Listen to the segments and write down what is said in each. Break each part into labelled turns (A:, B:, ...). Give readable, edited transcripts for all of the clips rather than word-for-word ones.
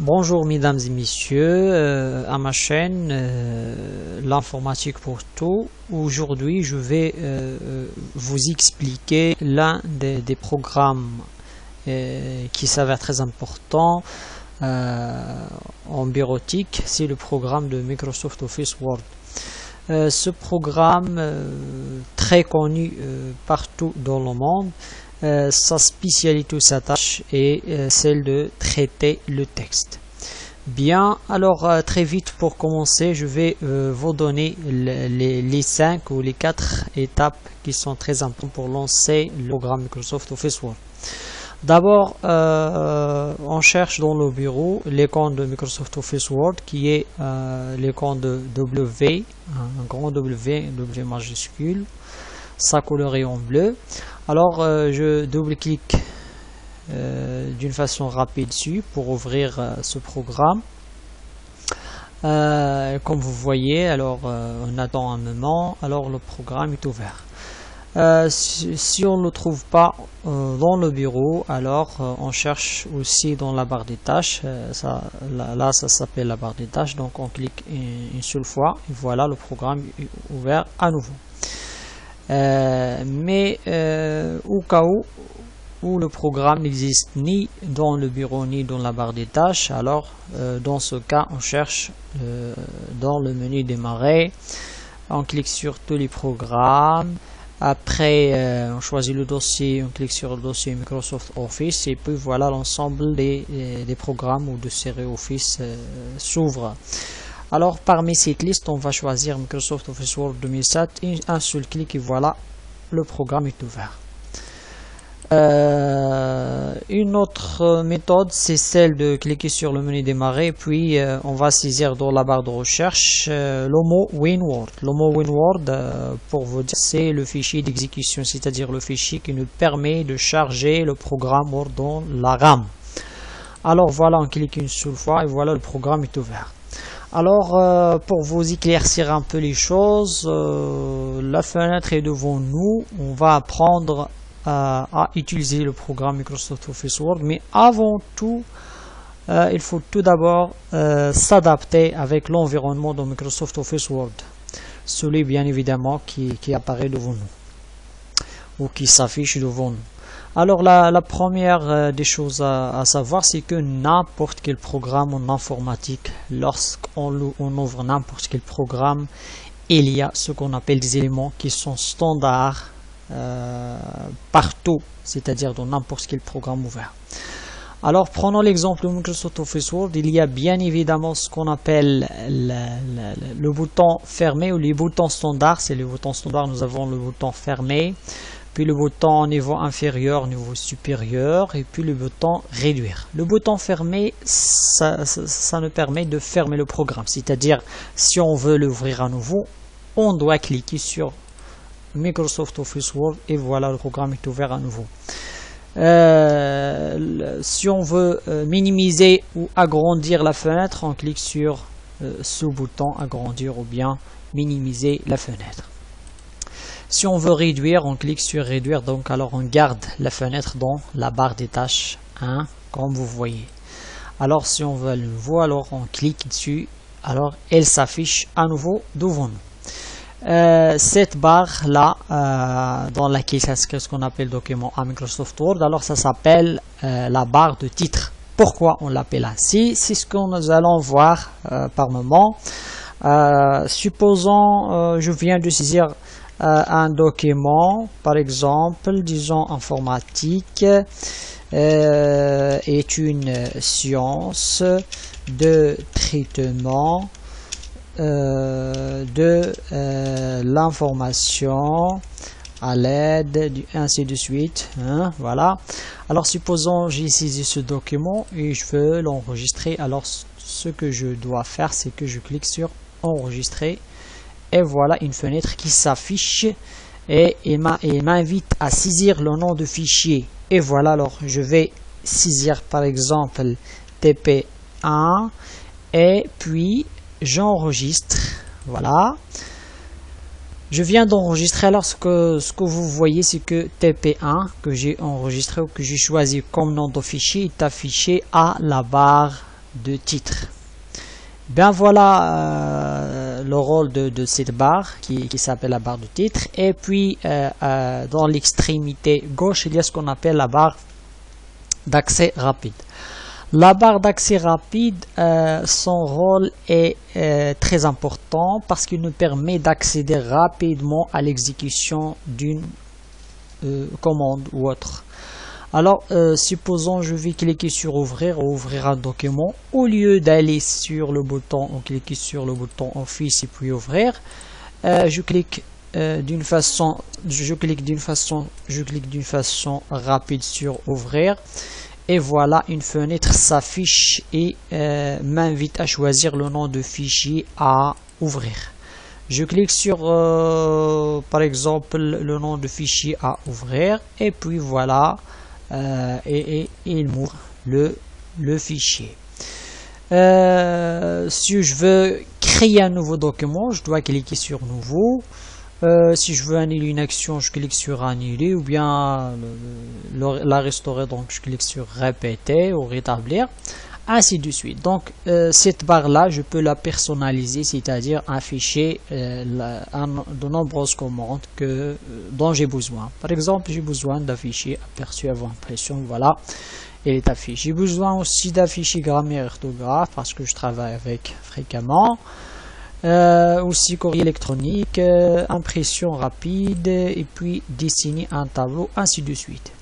A: Bonjour mesdames et messieurs, à ma chaîne l'informatique pour tout. Aujourd'hui je vais vous expliquer l'un des programmes qui s'avère très important en bureautique, c'est le programme de Microsoft Office Word. Ce programme très connu partout dans le monde, sa spécialité ou sa tâche est celle de traiter le texte. Bien, alors très vite pour commencer, je vais vous donner les 5 ou les 4 étapes qui sont très importantes pour lancer le programme Microsoft Office Word. D'abord, on cherche dans le bureau l'icône de Microsoft Office Word qui est l'icône de W, un grand W majuscule. Sa couleur est en bleu. Alors je double-clique d'une façon rapide dessus pour ouvrir ce programme. Comme vous voyez, alors on attend un moment, alors le programme est ouvert. Si on ne le trouve pas dans le bureau, alors on cherche aussi dans la barre des tâches. Là ça s'appelle la barre des tâches, donc on clique une seule fois et voilà, le programme est ouvert à nouveau. Mais au cas où le programme n'existe ni dans le bureau ni dans la barre des tâches, alors dans ce cas on cherche dans le menu démarrer, on clique sur tous les programmes, après on choisit le dossier, on clique sur le dossier Microsoft Office et puis voilà, l'ensemble des programmes ou de séries Office s'ouvre. Alors parmi cette liste, on va choisir Microsoft Office Word 2007 et un seul clic et voilà, le programme est ouvert. Une autre méthode, c'est celle de cliquer sur le menu démarrer, puis on va saisir dans la barre de recherche le mot WinWord. Le mot WinWord, pour vous dire, c'est le fichier d'exécution, c'est-à-dire le fichier qui nous permet de charger le programme Word dans la RAM. Alors voilà, on clique une seule fois et voilà, le programme est ouvert. Alors, pour vous éclaircir un peu les choses, la fenêtre est devant nous. On va apprendre à utiliser le programme Microsoft Office Word. Mais avant tout, il faut tout d'abord s'adapter avec l'environnement de Microsoft Office Word. Celui, bien évidemment, qui apparaît devant nous ou qui s'affiche devant nous. Alors la première des choses à savoir, c'est que n'importe quel programme en informatique, lorsqu'on ouvre n'importe quel programme, il y a ce qu'on appelle des éléments qui sont standards partout, c'est-à-dire dans n'importe quel programme ouvert. Alors prenons l'exemple de Microsoft Office Word, il y a bien évidemment ce qu'on appelle le bouton fermé ou les boutons standards. C'est les boutons standards, nous avons le bouton fermé, puis le bouton niveau inférieur, niveau supérieur, et puis le bouton réduire. Le bouton fermé, ça nous permet de fermer le programme, c'est-à-dire si on veut l'ouvrir à nouveau, on doit cliquer sur Microsoft Office Word et voilà, le programme est ouvert à nouveau. Si on veut minimiser ou agrandir la fenêtre, on clique sur ce bouton agrandir ou bien minimiser la fenêtre. Si on veut réduire, on clique sur réduire, donc alors on garde la fenêtre dans la barre des tâches 1, comme vous voyez. Alors si on veut le nouveau, alors on clique dessus, alors elle s'affiche à nouveau devant nous. Cette barre là, dans laquelle s'inscrit ce qu'on appelle document à Microsoft Word, alors ça s'appelle la barre de titre. Pourquoi on l'appelle ainsi? C'est ce que nous allons voir par moment. Supposons je viens de saisir un document, par exemple, disons informatique, est une science de traitement de l'information à l'aide du ainsi de suite, hein, voilà. Alors supposons j'ai saisi ce document et je veux l'enregistrer. Alors ce que je dois faire, c'est que je clique sur enregistrer. Et voilà une fenêtre qui s'affiche et il m'invite à saisir le nom de fichier. Et voilà, alors je vais saisir par exemple TP1 et puis j'enregistre. Voilà. Je viens d'enregistrer. Alors ce que vous voyez, c'est que TP1 que j'ai enregistré ou que j'ai choisi comme nom de fichier est affiché à la barre de titre. Bien voilà le rôle de cette barre qui s'appelle la barre de titre. Et puis dans l'extrémité gauche, il y a ce qu'on appelle la barre d'accès rapide. La barre d'accès rapide, son rôle est très important parce qu'il nous permet d'accéder rapidement à l'exécution d'une commande ou autre. Alors, supposons je vais cliquer sur ouvrir ou ouvrir un document. Au lieu d'aller sur le bouton ou cliquer sur le bouton Office et puis ouvrir, je clique d'une façon rapide sur ouvrir. Et voilà, une fenêtre s'affiche et m'invite à choisir le nom de fichier à ouvrir. Je clique sur par exemple le nom de fichier à ouvrir et puis voilà, et il m'ouvre le fichier. Si je veux créer un nouveau document, je dois cliquer sur nouveau. Si je veux annuler une action, je clique sur annuler ou bien la restaurer, donc je clique sur répéter ou rétablir, ainsi de suite. Donc cette barre là, je peux la personnaliser, c'est-à-dire afficher de nombreuses commandes dont j'ai besoin. Par exemple, j'ai besoin d'afficher aperçu avant impression, voilà, elle est affichée. J'ai besoin aussi d'afficher grammaire et orthographe parce que je travaille avec fréquemment. Aussi courrier électronique, impression rapide et puis dessiner un tableau, ainsi de suite.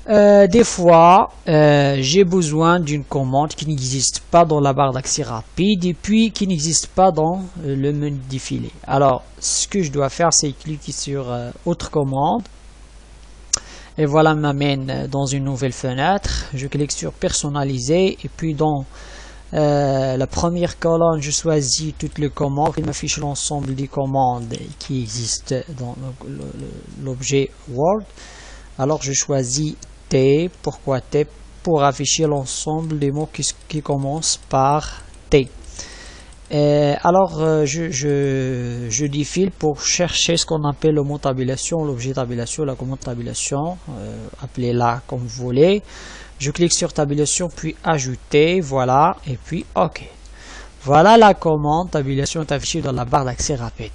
A: Des fois j'ai besoin d'une commande qui n'existe pas dans la barre d'accès rapide et puis qui n'existe pas dans le menu défilé. Alors ce que je dois faire, c'est cliquer sur autre commande et voilà, m'amène dans une nouvelle fenêtre. Je clique sur personnaliser et puis dans la première colonne, je choisis toutes les commandes. Il m'affiche l'ensemble des commandes qui existent dans l'objet Word. Alors je choisis T. Pourquoi T? Pour afficher l'ensemble des mots qui commencent par T. Alors je défile pour chercher ce qu'on appelle le mot tabulation, l'objet tabulation, la commande tabulation, appelez-la comme vous voulez. Je clique sur tabulation puis ajouter, voilà, et puis OK. Voilà, la commande tabulation est affichée dans la barre d'accès rapide.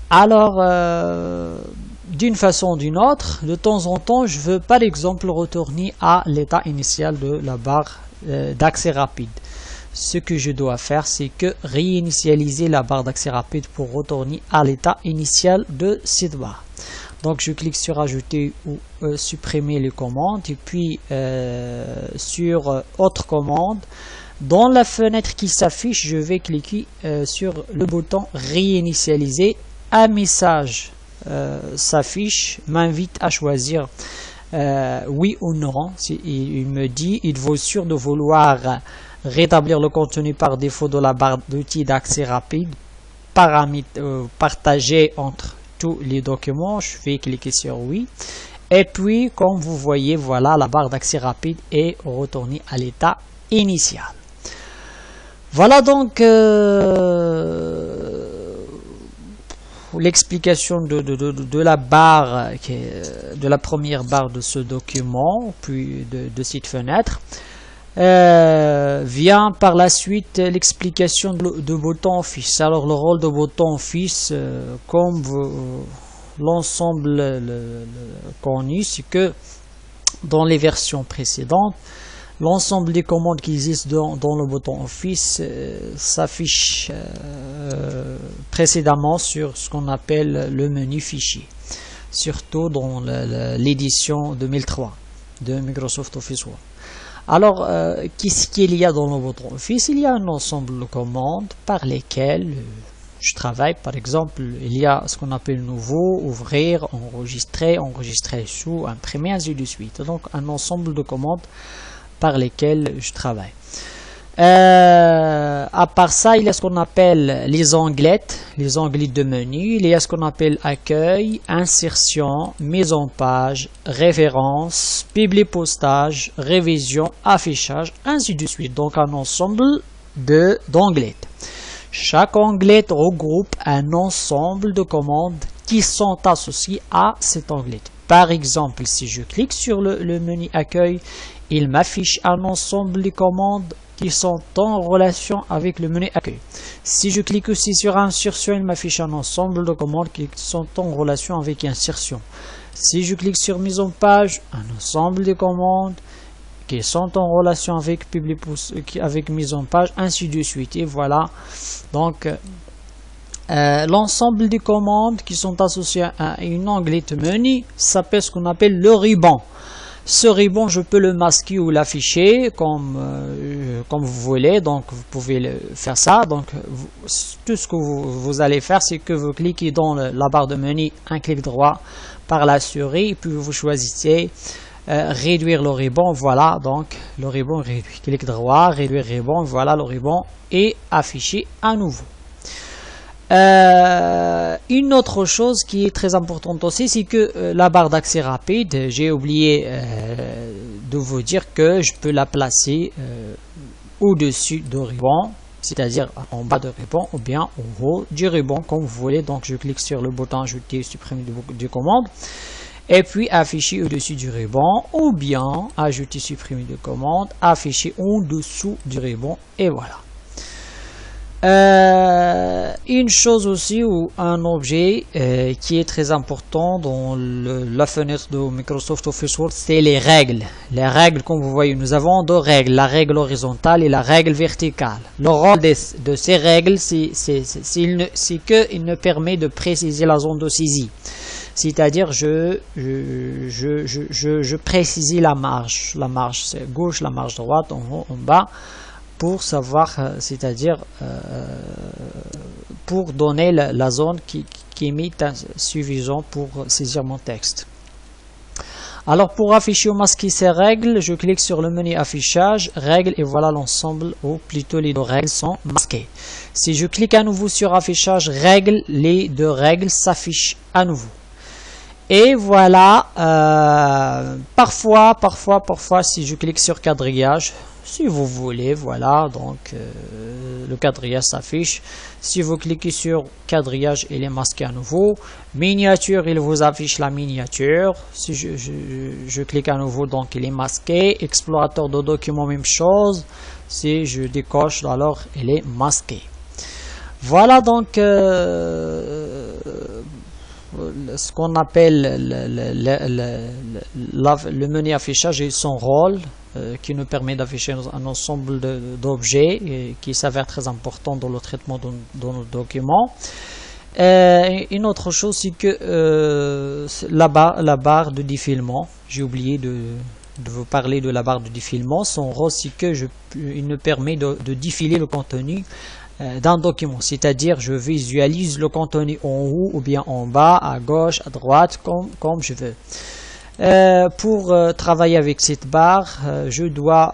A: Alors, d'une façon ou d'une autre, de temps en temps, je veux par exemple retourner à l'état initial de la barre d'accès rapide. Ce que je dois faire, c'est que réinitialiser la barre d'accès rapide pour retourner à l'état initial de cette barre. Donc je clique sur ajouter ou supprimer les commandes et puis sur autre commande. Dans la fenêtre qui s'affiche, je vais cliquer sur le bouton réinitialiser. Un message s'affiche, m'invite à choisir oui ou non. Il me dit, il vaut sûr de vouloir rétablir le contenu par défaut de la barre d'outils d'accès rapide, partagé entre tous les documents. Je vais cliquer sur oui et puis comme vous voyez, voilà, la barre d'accès rapide est retournée à l'état initial. Voilà donc l'explication de la barre, de la première barre de ce document, puis de cette fenêtre. Vient par la suite l'explication de bouton Office. Alors le rôle de bouton Office, comme l'ensemble connu, c'est que dans les versions précédentes, l'ensemble des commandes qui existent dans le bouton Office s'affiche précédemment sur ce qu'on appelle le menu fichier, surtout dans l'édition 2003 de Microsoft Office Word. Alors, qu'est-ce qu'il y a dans le bouton Office? Il y a un ensemble de commandes par lesquelles je travaille. Par exemple, il y a ce qu'on appelle nouveau, ouvrir, enregistrer, enregistrer sous, imprimer, ainsi de suite. Donc, un ensemble de commandes par lesquelles je travaille. À part ça, il y a ce qu'on appelle les onglets de menu. Il y a ce qu'on appelle accueil, insertion, mise en page, référence, biblipostage, révision, affichage, ainsi de suite. Donc un ensemble d'onglets. Chaque onglet regroupe un ensemble de commandes qui sont associées à cet onglet. Par exemple, si je clique sur le menu accueil, il m'affiche un ensemble de commandes qui sont en relation avec le menu accueil. Si je clique aussi sur insertion, il m'affiche un ensemble de commandes qui sont en relation avec insertion. Si je clique sur mise en page, un ensemble de commandes qui sont en relation avec avec mise en page, ainsi de suite. Et voilà, donc l'ensemble des commandes qui sont associées à une onglet menu s'appelle ce qu'on appelle le ruban. Ce ruban, je peux le masquer ou l'afficher comme vous voulez, donc vous pouvez faire ça. Donc tout ce que vous allez faire, c'est que vous cliquez dans la barre de menu, un clic droit par la souris, et puis vous choisissez réduire le ruban. Voilà, donc le ruban réduit. Clic droit, réduire ruban, voilà, le ruban est affiché à nouveau. Une autre chose qui est très importante aussi, c'est que la barre d'accès rapide, j'ai oublié de vous dire que je peux la placer au-dessus du ruban, c'est-à-dire en bas du ruban ou bien au haut du ruban, comme vous voulez. Donc je clique sur le bouton ajouter, supprimer de commande, et puis afficher au-dessus du ruban, ou bien ajouter, supprimer de commande, afficher en dessous du ruban, et voilà. Une chose aussi, ou un objet qui est très important dans la fenêtre de Microsoft Office Word, c'est les règles. Les règles, comme vous voyez, nous avons deux règles, la règle horizontale et la règle verticale. Le rôle de ces règles, c'est qu'il ne permet de préciser la zone de saisie. C'est-à-dire, je précise la marge c'est gauche, la marge droite, en haut, en bas, pour savoir, c'est-à-dire pour donner la zone qui est suffisante pour saisir mon texte. Alors pour afficher ou masquer ces règles, je clique sur le menu affichage, règles, et voilà l'ensemble, ou plutôt les deux règles sont masquées. Si je clique à nouveau sur affichage règles, les deux règles s'affichent à nouveau. Et voilà, parfois, si je clique sur quadrillage, si vous voulez, voilà, donc le quadrillage s'affiche. Si vous cliquez sur quadrillage, il est masqué à nouveau. Miniature, il vous affiche la miniature. Si je clique à nouveau, donc il est masqué. Explorateur de documents, même chose. Si je décoche, alors il est masqué. Voilà donc ce qu'on appelle le menu affichage et son rôle qui nous permet d'afficher un ensemble d'objets qui s'avère très important dans le traitement de nos documents. Une autre chose, c'est que la barre de défilement, j'ai oublié de vous parler de la barre de défilement. Son rôle, c'est que il nous permet de défiler le contenu d'un document, c'est-à-dire je visualise le contenu en haut ou bien en bas, à gauche, à droite, comme je veux. Pour travailler avec cette barre, je dois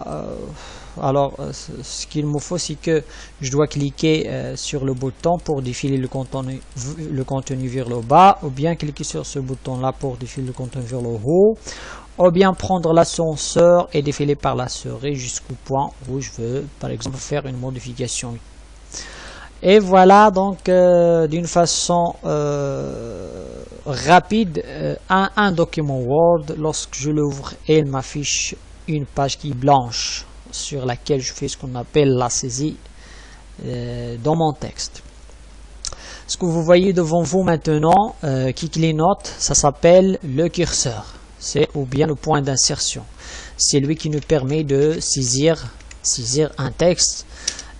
A: ce qu'il me faut, c'est que je dois cliquer sur le bouton pour défiler le contenu vers le bas, ou bien cliquer sur ce bouton là pour défiler le contenu vers le haut, ou bien prendre l'ascenseur et défiler par la souris jusqu'au point où je veux, par exemple, faire une modification. Et voilà donc d'une façon rapide un document Word. Lorsque je l'ouvre, il m'affiche une page qui est blanche sur laquelle je fais ce qu'on appelle la saisie dans mon texte. Ce que vous voyez devant vous maintenant qui clignote, ça s'appelle le curseur, ou bien le point d'insertion. C'est lui qui nous permet de saisir un texte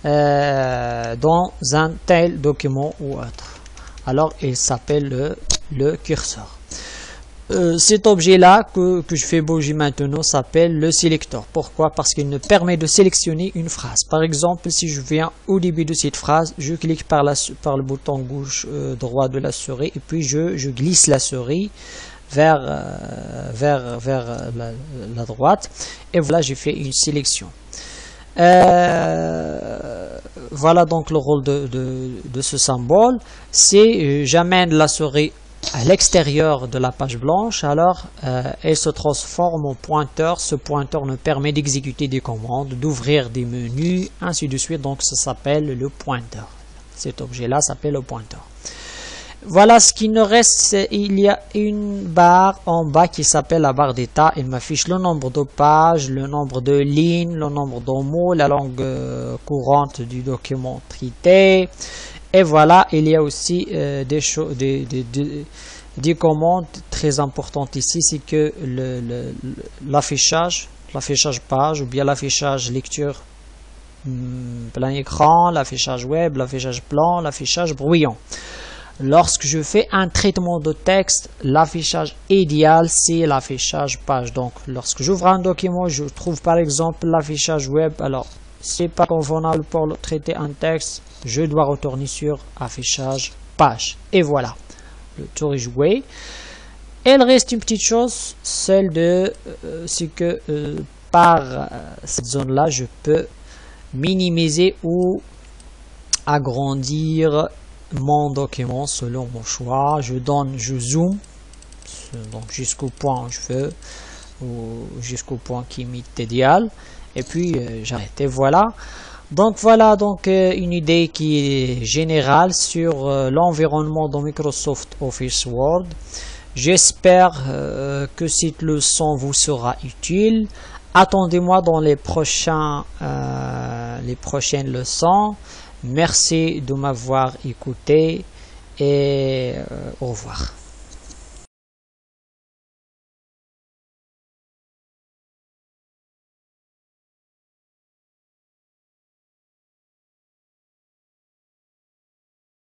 A: dans un tel document ou autre. Alors il s'appelle le curseur. Cet objet là que je fais bouger maintenant s'appelle le sélecteur. Pourquoi? Parce qu'il nous permet de sélectionner une phrase. Par exemple, si je viens au début de cette phrase, je clique par le bouton gauche droit de la souris, et puis je glisse la souris vers la droite, et voilà, j'ai fait une sélection. Voilà donc le rôle de ce symbole. C'est j'amène la souris à l'extérieur de la page blanche, alors elle se transforme en pointeur. Ce pointeur nous permet d'exécuter des commandes, d'ouvrir des menus, ainsi de suite. Donc ça s'appelle le pointeur. Cet objet là s'appelle le pointeur. Voilà ce qui nous reste. Il y a une barre en bas qui s'appelle la barre d'état. Il m'affiche le nombre de pages, le nombre de lignes, le nombre de mots, la langue courante du document traité. Et voilà, il y a aussi des commandes très importantes ici. C'est que l'affichage page ou bien l'affichage lecture plein écran, l'affichage web, l'affichage plan, l'affichage bruyant. Lorsque je fais un traitement de texte, l'affichage idéal, c'est l'affichage page. Donc, lorsque j'ouvre un document, je trouve par exemple l'affichage web. Alors, c'est pas convenable pour traiter un texte. Je dois retourner sur affichage page. Et voilà, le tour est joué. Et il reste une petite chose, celle de, c'est que par cette zone-là, je peux minimiser ou agrandir mon document selon mon choix. Je zoome donc jusqu'au point où je veux ou jusqu'au point qui m'est idéal et puis j'arrête. Et voilà donc une idée qui est générale sur l'environnement de Microsoft Office Word. J'espère que cette leçon vous sera utile. Attendez-moi dans les prochaines leçons. Merci de m'avoir écouté et au revoir.